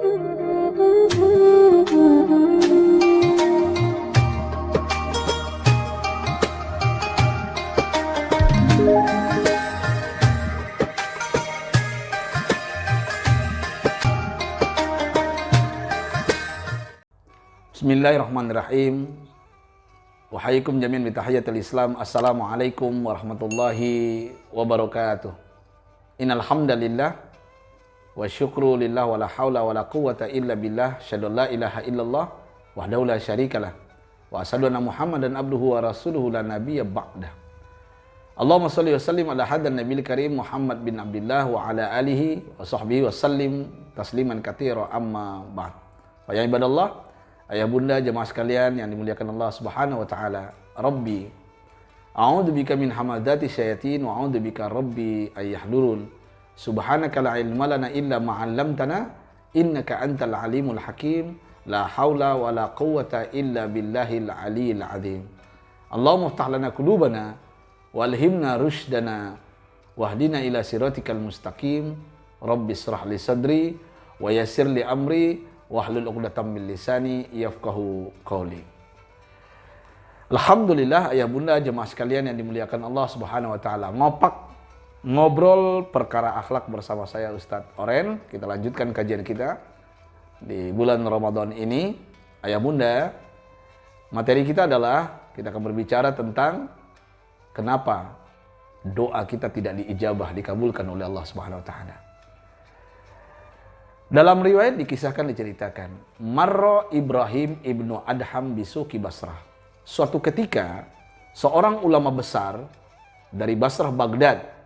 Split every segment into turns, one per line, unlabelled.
Bismillahirrahmanirrahim. Wahaikum jami'an bitahiyatul Islam. Assalamualaikum warahmatullahi wabarakatuh. Innal hamdalillah wa syukru lillah wa la haula wa la quwwata illa billah. Syahadu la ilaha illallah wahdahu la syarikalah wa asyhadu anna Muhammadan abduhu wa rasuluhu la nabiyya ba'dah. Allahumma shalli wa sallim ala hadan nabiyil karim Muhammad bin Abdullah wa ala alihi wa sahbihi wa sallim tasliman katsira amma ba'd. Fa ya ibadallah, ayah bunda jemaah sekalian yang dimuliakan Allah Subhanahu wa taala. Rabbi, a'udzubika min hamadzati syayatin wa a'udzubika rabbi ayyahdurun. Subhanaka la ilma lana illa ma 'allamtana innaka antal alimul hakim. La haula wa la quwwata illa billahil aliyil azim. Allahumma iftah lana qulubana walhimna rushdana wahdina ila siratikal mustaqim. Rabbi ishrah li sadri wa yassir li amri wahlul 'uqdatam min lisani yafqahu qawli. Alhamdulillah ayah bunda jemaah sekalian yang dimuliakan Allah Subhanahu wa taala. Ngobrol perkara akhlak bersama saya Ustadz Oren. Kita lanjutkan kajian kita di bulan Ramadan ini. Ayah bunda, materi kita adalah kita akan berbicara tentang kenapa doa kita tidak diijabah, dikabulkan oleh Allah Subhanahu wa taala. Dalam riwayat diceritakan, Marra Ibrahim ibnu Adham bisuki Basrah. Suatu ketika, seorang ulama besar dari Basrah Baghdad,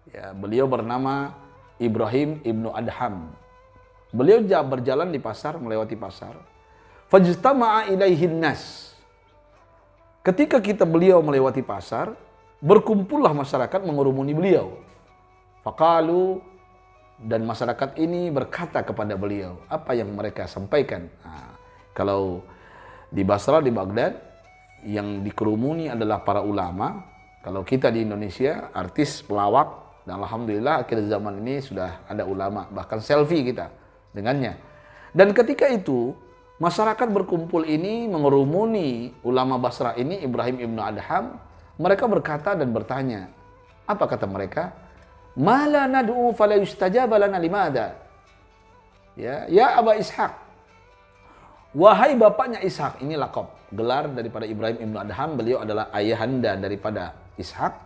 ya, beliau bernama Ibrahim ibnu Adham. Beliau berjalan di pasar, melewati pasar. Fajtama'a ilaihin nas. Ketika beliau melewati pasar, berkumpullah masyarakat mengurumuni beliau. Faqalu, dan masyarakat ini berkata kepada beliau, apa yang mereka sampaikan. Nah, kalau di Basra, di Baghdad, yang dikerumuni adalah para ulama. Kalau kita di Indonesia, artis, pelawak, dan alhamdulillah akhir zaman ini sudah ada ulama, bahkan selfie kita dengannya. Dan ketika itu, masyarakat berkumpul ini mengerumuni ulama Basra ini, Ibrahim ibnu Adham. Mereka berkata dan bertanya, apa kata mereka? Mala nad'u fala yustajaba lana limada. Ya Aba Ishaq. Wahai bapaknya Ishaq, ini laqab, gelar daripada Ibrahim ibnu Adham, beliau adalah ayahanda daripada Ishaq.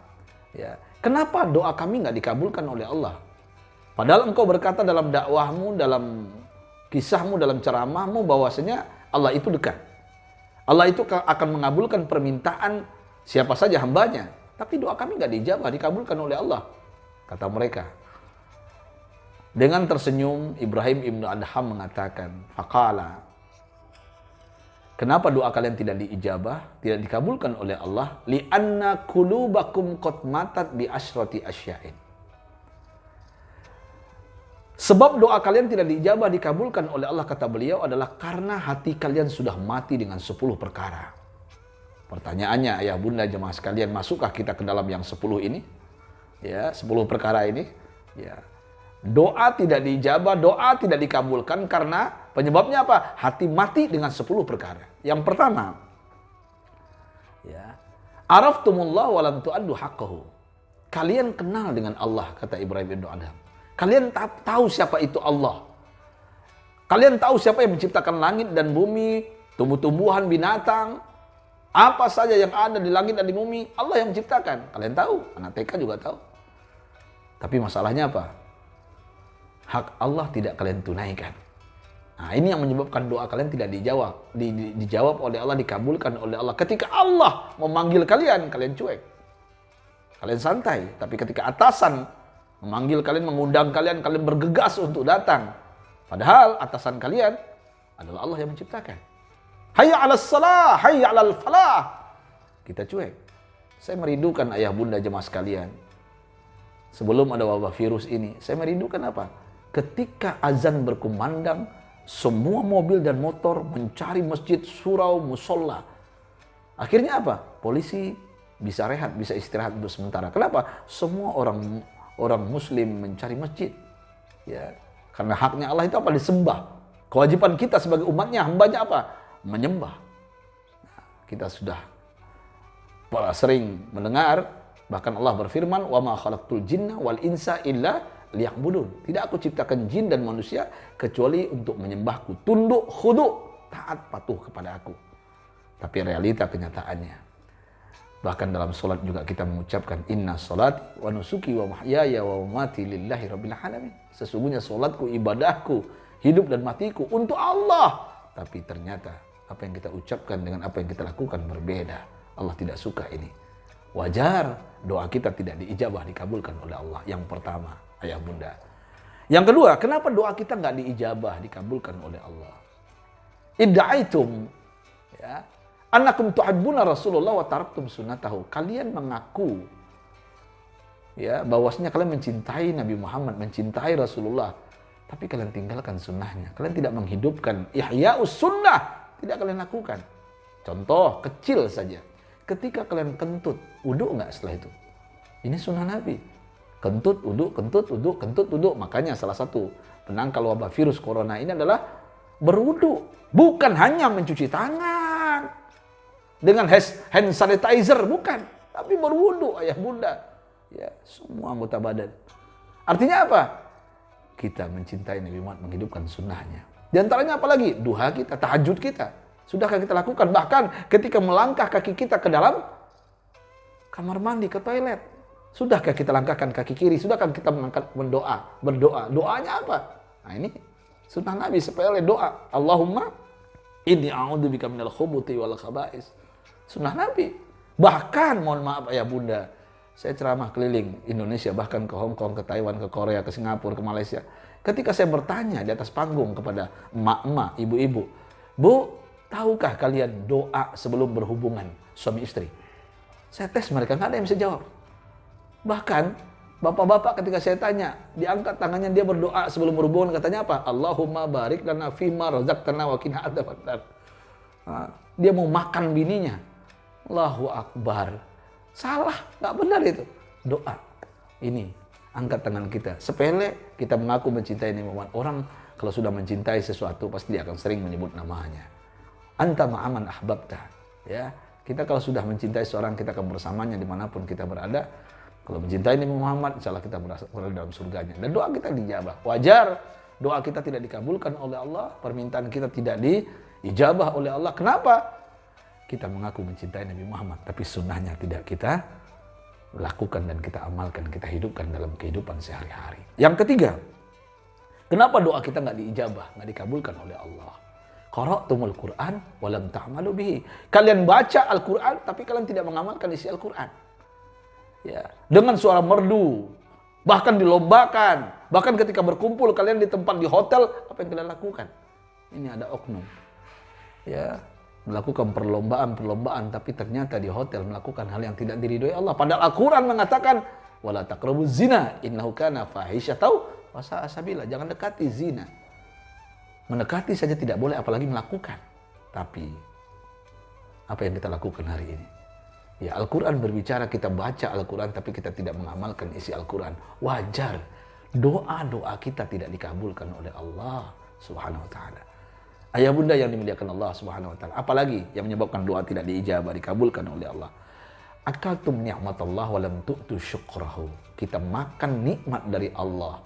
Ya. Kenapa doa kami enggak dikabulkan oleh Allah? Padahal engkau berkata dalam dakwahmu, dalam kisahmu, dalam ceramahmu bahwasanya Allah itu dekat. Allah itu akan mengabulkan permintaan siapa saja hambanya. Tapi doa kami enggak dijabah, dikabulkan oleh Allah. Kata mereka. Dengan tersenyum, Ibrahim ibnu Adham mengatakan, faqala, kenapa doa kalian tidak diijabah, tidak dikabulkan oleh Allah? Li'anna qulubakum qad matat bi asyrati asya'in. Sebab doa kalian tidak diijabah, dikabulkan oleh Allah, kata beliau, adalah karena hati kalian sudah mati dengan 10 perkara. Pertanyaannya, ayah bunda jemaah sekalian, masukkah kita ke dalam yang 10 ini? Ya, 10 perkara ini. Ya. Doa tidak diijabah, doa tidak dikabulkan karena penyebabnya apa? Hati mati dengan 10 perkara. Yang pertama, ya, araftumullah wa lam tu'addu haqqahu. Kalian kenal dengan Allah, kata Ibrahim ibnu Adham. Kalian tahu siapa itu Allah. Kalian tahu siapa yang menciptakan langit dan bumi, tumbuh-tumbuhan, binatang, apa saja yang ada di langit dan di bumi, Allah yang menciptakan. Kalian tahu, anak TK juga tahu. Tapi masalahnya apa? Hak Allah tidak kalian tunaikan. Nah, ini yang menyebabkan doa kalian tidak dijawab oleh Allah, dikabulkan oleh Allah. Ketika Allah memanggil kalian, kalian cuek. Kalian santai. Tapi ketika atasan memanggil kalian, mengundang kalian, kalian bergegas untuk datang. Padahal atasan kalian adalah Allah yang menciptakan. Hayya 'alas salah, hayya 'alal falah. Kita cuek. Saya merindukan ayah bunda jemaah sekalian. Sebelum ada wabah virus ini, saya merindukan apa? Ketika azan berkumandang, semua mobil dan motor mencari masjid, surau, musola. Akhirnya apa? Polisi bisa rehat, bisa istirahat untuk sementara. Kenapa? Semua orang muslim mencari masjid. Ya, karena haknya Allah itu apa? Disembah. Kewajiban kita sebagai umatnya, hambanya apa? Menyembah. Nah, kita sudah sering mendengar, bahkan Allah berfirman, "Wa ma khalaqtul jinna wal insa illa liya'budun." Tidak aku ciptakan jin dan manusia kecuali untuk menyembahku, tunduk, khudu, taat, patuh kepada aku. Tapi realita kenyataannya, bahkan dalam solat juga kita mengucapkan, "Inna salati wa nusuki wa mahyaya wa mamati lillahi rabbil alamin." Sesungguhnya solatku, ibadahku, hidup dan matiku untuk Allah. Tapi ternyata apa yang kita ucapkan dengan apa yang kita lakukan berbeda. Allah tidak suka ini. Wajar doa kita tidak diijabah, dikabulkan oleh Allah. Yang pertama, ayah bunda. Yang kedua, kenapa doa kita nggak diijabah, dikabulkan oleh Allah? Idda'aitum, ya, annakum tuhibbuna Rasulullah wa taraktum sunnatahu. Kalian mengaku, ya, bahwasanya kalian mencintai Nabi Muhammad, mencintai Rasulullah, tapi kalian tinggalkan sunnahnya. Kalian tidak menghidupkan ihya'us sunnah, tidak kalian lakukan. Contoh kecil saja. Ketika kalian kentut, wudhu nggak setelah itu? Ini sunnah Nabi. Kentut, wudhu, kentut, wudhu, kentut, wudhu. Makanya salah satu penangkal wabah virus corona ini adalah berwudhu. Bukan hanya mencuci tangan dengan hand sanitizer, bukan. Tapi berwudhu, ayah bunda. Ya, semua anggota badan. Artinya apa? Kita mencintai Nabi Muhammad, menghidupkan sunnahnya. Di antaranya apa lagi? Duha kita, tahajud kita. Sudahkah kita lakukan? Bahkan ketika melangkah kaki kita ke dalam kamar mandi, ke toilet. Sudahkah kita langkahkan kaki kiri? Sudahkah kita berdoa? Doanya apa? Nah ini sunnah Nabi, sepele doa. Allahumma inni a'udzubika minal khubuthi wal khaba'is. Sunnah Nabi. Bahkan, mohon maaf ayah bunda, saya ceramah keliling Indonesia, bahkan ke Hong Kong, ke Taiwan, ke Korea, ke Singapura, ke Malaysia. Ketika saya bertanya di atas panggung kepada emak-emak, ibu-ibu, "Bu, tahukah kalian doa sebelum berhubungan suami istri?" Saya tes mereka, nggak ada yang bisa jawab. Bahkan bapak-bapak ketika saya tanya, diangkat tangannya, dia berdoa sebelum berhubungan, katanya apa? Allahumma barik lana fima razaqtana wa qina adzabannar. Dia mau makan bininya. Allahu Akbar. Salah, nggak benar itu. Doa. Ini, angkat tangan kita. Sepele, kita mengaku mencintai Nabi Muhammad. Orang kalau sudah mencintai sesuatu, pasti dia akan sering menyebut namanya. Anta ma'aman ahbabta. Ya, kita kalau sudah mencintai seorang, kita akan bersamanya dimanapun kita berada. Kalau mencintai Nabi Muhammad, insya Allah kita berada dalam surganya. Dan doa kita dijabah. Wajar doa kita tidak dikabulkan oleh Allah, permintaan kita tidak diijabah oleh Allah. Kenapa? Kita mengaku mencintai Nabi Muhammad, tapi sunnahnya tidak kita lakukan dan kita amalkan, kita hidupkan dalam kehidupan sehari-hari. Yang ketiga, kenapa doa kita nggak diijabah, nggak dikabulkan oleh Allah? Qara'tumul Qur'an walam ta'malu bihi. Kalian baca Al-Qur'an tapi kalian tidak mengamalkan isi Al-Qur'an. Ya, dengan suara merdu, bahkan dilombakan, bahkan ketika berkumpul kalian di tempat di hotel, apa yang kalian lakukan? Ini ada oknum. Ya, melakukan perlombaan tapi ternyata di hotel melakukan hal yang tidak diridhoi Allah. Padahal Al-Qur'an mengatakan wala taqrabuz zina innahu kana fahisyatan wa sa'a sabila. Jangan dekati zina. Mendekati saja tidak boleh, apalagi melakukan. Tapi apa yang kita lakukan hari ini? Ya, Al-Quran berbicara, kita baca Al-Quran tapi kita tidak mengamalkan isi Al-Quran. Wajar doa-doa kita tidak dikabulkan oleh Allah Subhanahu wa ta'ala. Ayah bunda yang dimuliakan Allah Subhanahu wa ta'ala, apalagi yang menyebabkan doa tidak diijabah, dikabulkan oleh Allah? Akaltum ni'matallah wa lam tu'tu syukrahu. Kita makan nikmat dari Allah.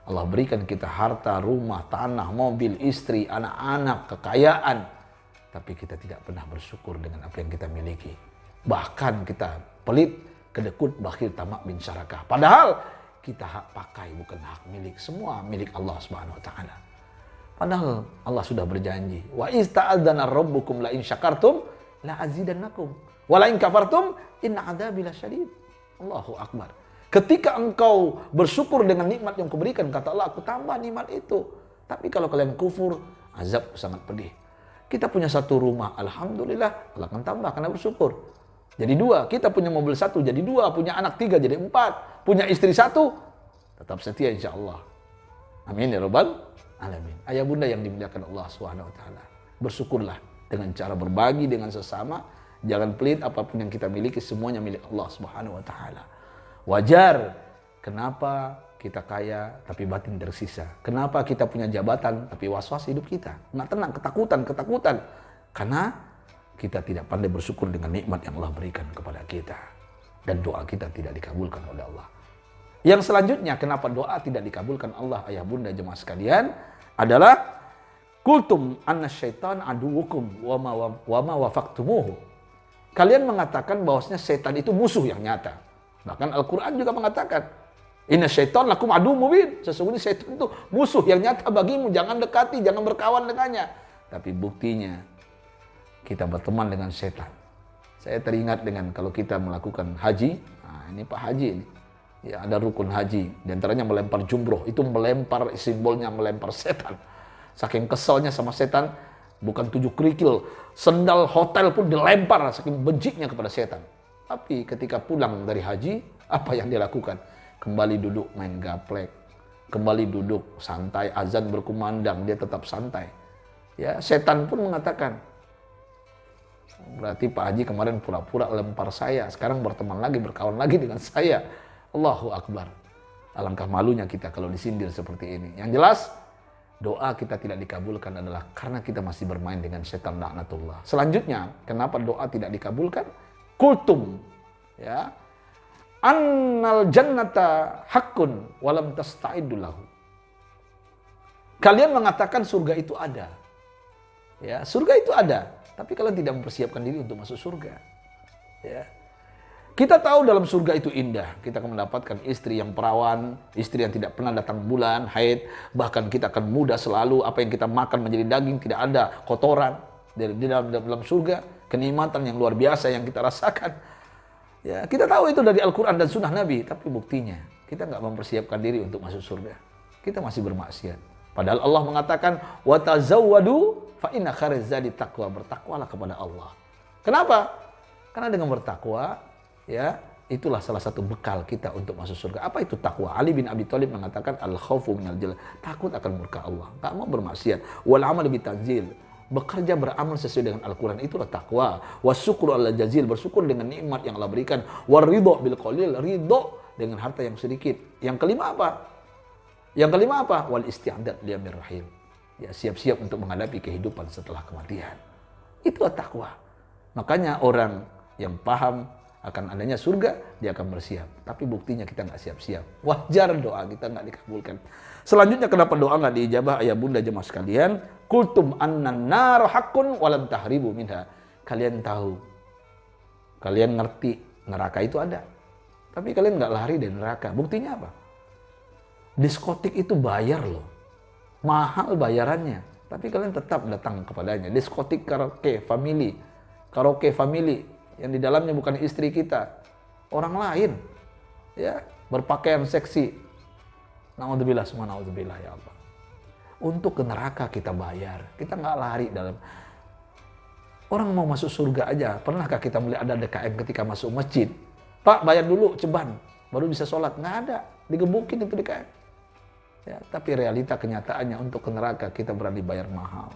Allah berikan kita harta, rumah, tanah, mobil, istri, anak-anak, kekayaan. Tapi kita tidak pernah bersyukur dengan apa yang kita miliki. Bahkan kita pelit, kedekut, bakhil, tamak, bin syarakah. Padahal kita hak pakai, bukan hak milik. Semua milik Allah Subhanahu wa ta'ala. Padahal Allah sudah berjanji. Wa iz ta'adzana rabbukum la in syakartum la azidannakum. Wa la in kafartum inna adzabi lasyadid. Allahu Akbar. Ketika engkau bersyukur dengan nikmat yang kuberikan, kata Allah, aku tambah nikmat itu. Tapi kalau kalian kufur, azab sangat pedih. Kita punya satu rumah, alhamdulillah, Allah akan tambah karena bersyukur. Jadi 2, kita punya mobil 1 jadi 2, punya anak 3 jadi 4, punya istri 1, tetap setia insya Allah. Amin ya rabbal alamin. Ayah bunda yang dimuliakan Allah Subhanahu wa ta'ala, bersyukurlah dengan cara berbagi dengan sesama. Jangan pelit, apapun yang kita miliki semuanya milik Allah Subhanahu wa ta'ala. Wajar kenapa kita kaya tapi batin tersisa? Kenapa kita punya jabatan tapi was-was hidup kita? Nggak tenang, ketakutan. Karena kita tidak pandai bersyukur dengan nikmat yang Allah berikan kepada kita. Dan doa kita tidak dikabulkan oleh Allah. Yang selanjutnya, kenapa doa tidak dikabulkan Allah, ayah bunda jemaah sekalian, adalah kultum anna syaitan aduwukum wa ma wafaktumuhu. Kalian mengatakan bahwasanya setan itu musuh yang nyata. Bahkan Al-Quran juga mengatakan, inna syaitan lakum adu mubin. Sesungguhnya setan itu musuh yang nyata bagimu. Jangan dekati, jangan berkawan dengannya. Tapi buktinya, kita berteman dengan setan. Saya teringat dengan kalau kita melakukan haji. Nah, ini Pak Haji ini. Ya, ada rukun haji. Di antaranya melempar jumroh. Itu melempar, simbolnya melempar setan. Saking keselnya sama setan, bukan 7 kerikil. Sendal hotel pun dilempar, saking bencinya kepada setan. Tapi ketika pulang dari haji, apa yang dia lakukan? Kembali duduk main gaplek. Kembali duduk santai, azan berkumandang, dia tetap santai. Ya, setan pun mengatakan, berarti Pak Haji kemarin pura-pura lempar saya, sekarang berteman lagi, berkawan lagi dengan saya. Allahu Akbar. Alangkah malunya kita kalau disindir seperti ini. Yang jelas, doa kita tidak dikabulkan adalah karena kita masih bermain dengan setan laknatullah. Selanjutnya, kenapa doa tidak dikabulkan? Kultum, ya, annal jannata haqqun walam tasta'iddu lahu. Kalian mengatakan surga itu ada. Ya, surga itu ada, tapi kalian tidak mempersiapkan diri untuk masuk surga. Ya. Kita tahu dalam surga itu indah. Kita akan mendapatkan istri yang perawan, istri yang tidak pernah datang bulan, haid. Bahkan kita akan muda selalu. Apa yang kita makan menjadi daging, tidak ada kotoran. Di dalam surga, kenikmatan yang luar biasa yang kita rasakan. Ya, kita tahu itu dari Al-Quran dan Sunnah Nabi. Tapi buktinya, kita nggak mempersiapkan diri untuk masuk surga. Kita masih bermaksiat. Padahal Allah mengatakan, وَتَزَوَّدُوا فَإِنَّ خَيْرَ الزَّادِ التَّقْوَى. Bertakwalah kepada Allah. Kenapa? Karena dengan bertakwa, ya, itulah salah satu bekal kita untuk masuk surga. Apa itu takwa? Ali bin Abi Thalib mengatakan al-khaufu minal jalal, takut akan murka Allah, tak mau bermaksiat. Wal amal bitanzil, bekerja beramal sesuai dengan Al-Quran, itulah takwa. Wasyukru ala jazil, bersyukur dengan nikmat yang Allah berikan. Waridho bil qalil, ridho dengan harta yang sedikit. Yang kelima apa? Wal isti'adat liyamir rahim. Ya, siap-siap untuk menghadapi kehidupan setelah kematian. Itulah takwa. Makanya orang yang paham akan adanya surga, dia akan bersiap. Tapi buktinya kita nggak siap-siap. Wajar doa kita nggak dikabulkan. Selanjutnya, kenapa doa nggak diijabah, ayah bunda jemaah sekalian? Kultum annan nar haqqun walam tahribu minha. Kalian tahu, kalian ngerti neraka itu ada, tapi kalian nggak lari dari neraka. Buktinya apa? Diskotik itu bayar loh, mahal bayarannya, tapi kalian tetap datang kepadanya. Diskotik karaoke family yang di dalamnya bukan istri kita, orang lain, ya, berpakaian seksi. Naudzubillah, semua naudzubillah ya Allah. Untuk ke neraka kita bayar, kita nggak lari dalam. Orang mau masuk surga aja, pernahkah kita melihat ada DKM ketika masuk masjid? Pak, bayar dulu ceban, baru bisa sholat. Nggak ada, digebukin itu DKM. Ya, tapi realita kenyataannya untuk ke neraka kita berani bayar mahal.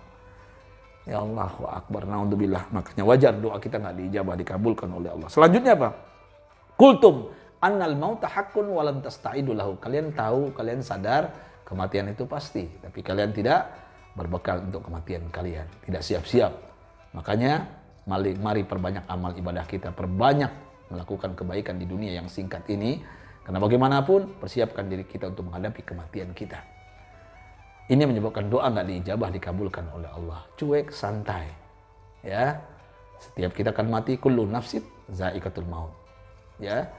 Ya Allahu Akbar, naudzubillah. Makanya wajar doa kita nggak diijabah, dikabulkan oleh Allah. Selanjutnya apa? Kultum annal mauta haqqun walam tasta'idu lahu. Kalian tahu, kalian sadar kematian itu pasti, tapi kalian tidak berbekal untuk kematian kalian, tidak siap-siap. Makanya mari perbanyak amal ibadah kita, perbanyak melakukan kebaikan di dunia yang singkat ini, karena bagaimanapun persiapkan diri kita untuk menghadapi kematian kita. Ini menyebabkan doa nggak diijabah, dikabulkan oleh Allah. Cuek, santai. Ya, setiap kita akan mati, kullu nafsin za'iqatul maut. Ya,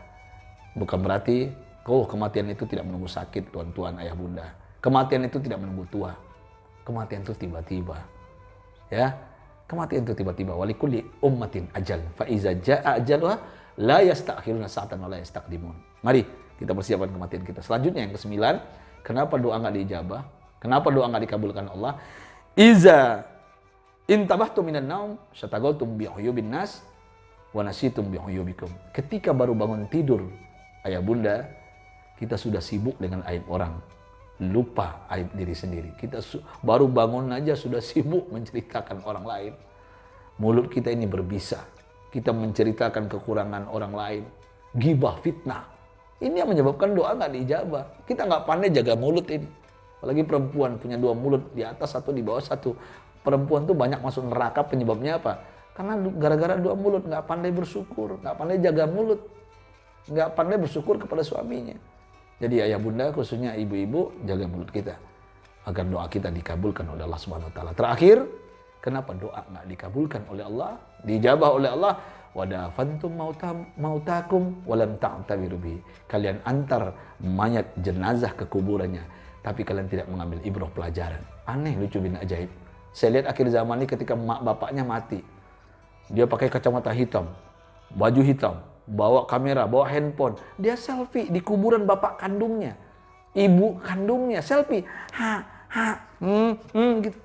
bukan berarti kematian itu tidak menunggu sakit, tuan-tuan, ayah bunda. Kematian itu tidak menunggu tua. Kematian itu tiba-tiba. Ya, kematian itu tiba-tiba. Walikulli ummatin ajal. Fa iza jaa ajaluha la yasta'khiruna sa'atan wa la yastaqdimun. Mari kita persiapkan kematian kita. Selanjutnya yang ke-9, kenapa doa nggak diijabah? Kenapa doa nggak dikabulkan Allah? Iza intabahtum minan naum syataghaltum bi uyubin nas wa nasitum bi uyubikum. Ketika baru bangun tidur, ayah bunda, kita sudah sibuk dengan aib orang, lupa aib diri sendiri. Kita baru bangun aja sudah sibuk menceritakan orang lain. Mulut kita ini berbisa. Kita menceritakan kekurangan orang lain, ghibah, fitnah. Ini yang menyebabkan doa nggak diijabah. Kita nggak pandai jaga mulut ini. Apalagi perempuan punya 2 mulut, di atas satu, di bawah satu. Perempuan tuh banyak masuk neraka, penyebabnya apa? Karena gara-gara 2 mulut, nggak pandai bersyukur, nggak pandai jaga mulut, nggak pandai bersyukur kepada suaminya. Jadi ayah bunda, khususnya ibu-ibu, jaga mulut kita agar doa kita dikabulkan oleh Allah Subhanahu Wa Taala. Terakhir, kenapa doa nggak dikabulkan oleh Allah, dijabah oleh Allah? Wadafantum mautakum walam ta'tabiru bihi. Kalian antar mayat jenazah ke kuburannya, tapi kalian tidak mengambil ibrah pelajaran. Aneh, lucu bin ajaib. Saya lihat akhir zaman ini ketika mak bapaknya mati, dia pakai kacamata hitam, baju hitam, bawa kamera, bawa handphone, dia selfie di kuburan bapak kandungnya, ibu kandungnya, selfie, gitu.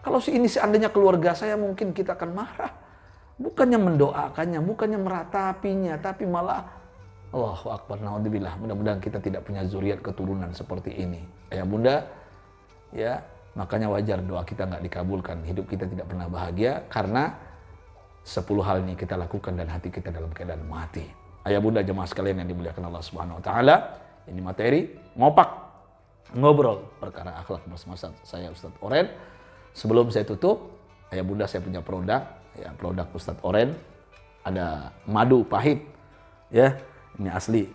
Kalau ini seandainya keluarga saya, mungkin kita akan marah. Bukannya mendoakannya, bukannya meratapinya, tapi malah Allahu Akbar, naudzubillah. Mudah-mudahan kita tidak punya zuriat keturunan seperti ini. Ayah bunda, ya, makanya wajar doa kita nggak dikabulkan. Hidup kita tidak pernah bahagia karena 10 hal ini kita lakukan dan hati kita dalam keadaan mati. Ayah bunda jemaah sekalian yang dimuliakan Allah Subhanahu Wa Taala, ini materi ngopak ngobrol perkara akhlak bersama saya Ustadz Oren. Sebelum saya tutup, ayah bunda, saya punya produk, ya, produk Ustadz Oren. Ada madu pahit, ya, ini asli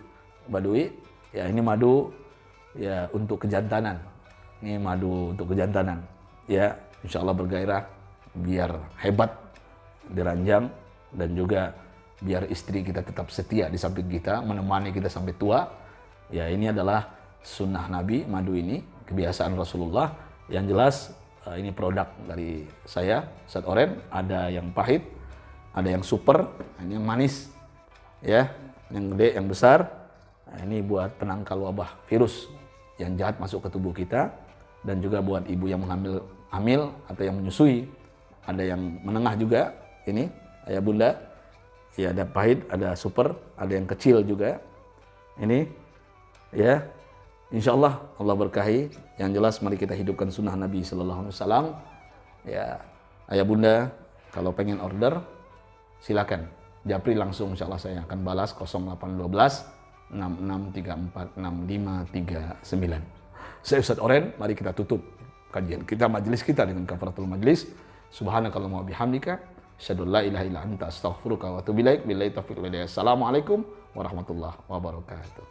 Badui, ya, ini madu, ya, untuk kejantanan. Ini madu untuk kejantanan, ya, insya Allah bergairah, biar hebat diranjang, dan juga biar istri kita tetap setia di samping kita, menemani kita sampai tua. Ya, ini adalah sunnah Nabi, madu ini, kebiasaan Rasulullah. Yang jelas, ini produk dari saya, Ustadz Oren. Ada yang pahit, ada yang super, ini yang manis, ya, yang gede, yang besar. Nah, ini buat penangkal wabah virus yang jahat masuk ke tubuh kita, dan juga buat ibu yang hamil atau yang menyusui. Ada yang menengah juga, ini ayah bunda, ya, ada pahit, ada super, ada yang kecil juga. Ini, ya, insya Allah Allah berkahi. Yang jelas mari kita hidupkan sunnah Nabi Sallallahu Alaihi Wasallam. Ya, ayah bunda, kalau pengen order silakan japri langsung, insya Allah saya akan balas 0812 6634 6539. Saya Ustadz Oren, mari kita tutup kajian kita, majelis kita dengan kafaratul majelis. Subhanakallahumma wa bihamdika, asyhadu an la ilaha illa anta, astaghfiruka wa atubu ilaik. Billahi taufiq wal hidayah. Assalamualaikum warahmatullahi wabarakatuh.